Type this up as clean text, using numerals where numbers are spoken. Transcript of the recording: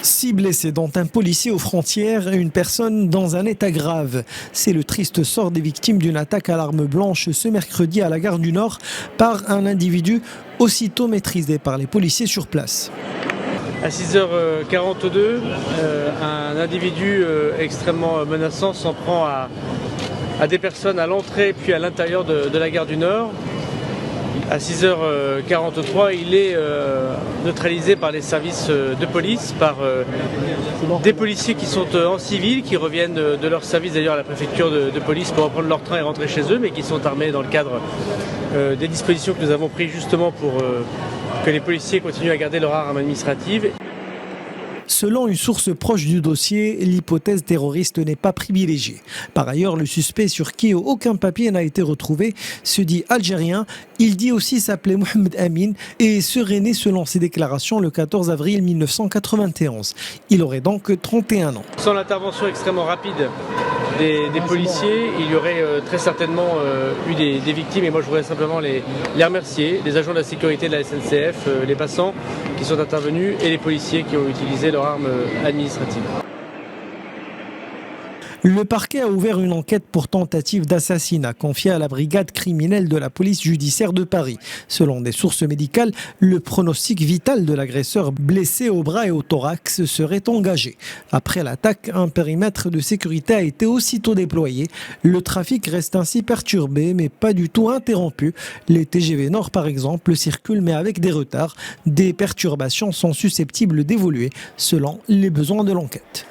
6 blessés, dont un policier aux frontières et une personne dans un état grave. C'est le triste sort des victimes d'une attaque à l'arme blanche ce mercredi à la gare du Nord par un individu aussitôt maîtrisé par les policiers sur place. À 6h42, un individu extrêmement menaçant s'en prend à des personnes à l'entrée puis à l'intérieur de la gare du Nord. À 6h43, il est neutralisé par les services de police, par des policiers qui sont en civil, qui reviennent de leur service d'ailleurs à la préfecture de police pour reprendre leur train et rentrer chez eux, mais qui sont armés dans le cadre des dispositions que nous avons prises justement pour que les policiers continuent à garder leur arme administrative. Selon une source proche du dossier, l'hypothèse terroriste n'est pas privilégiée. Par ailleurs, le suspect sur qui aucun papier n'a été retrouvé se dit algérien. Il dit aussi s'appeler Mohamed Amin et serait né selon ses déclarations le 14 avril 1991. Il aurait donc 31 ans. Sans l'intervention extrêmement rapide des policiers, il y aurait très certainement eu des victimes, et moi je voudrais simplement les remercier, les agents de la sécurité de la SNCF, les passants qui sont intervenus et les policiers qui ont utilisé leur arme administrative. Le parquet a ouvert une enquête pour tentative d'assassinat confiée à la brigade criminelle de la police judiciaire de Paris. Selon des sources médicales, le pronostic vital de l'agresseur blessé au bras et au thorax serait engagé. Après l'attaque, un périmètre de sécurité a été aussitôt déployé. Le trafic reste ainsi perturbé mais pas du tout interrompu. Les TGV Nord par exemple circulent mais avec des retards. Des perturbations sont susceptibles d'évoluer selon les besoins de l'enquête.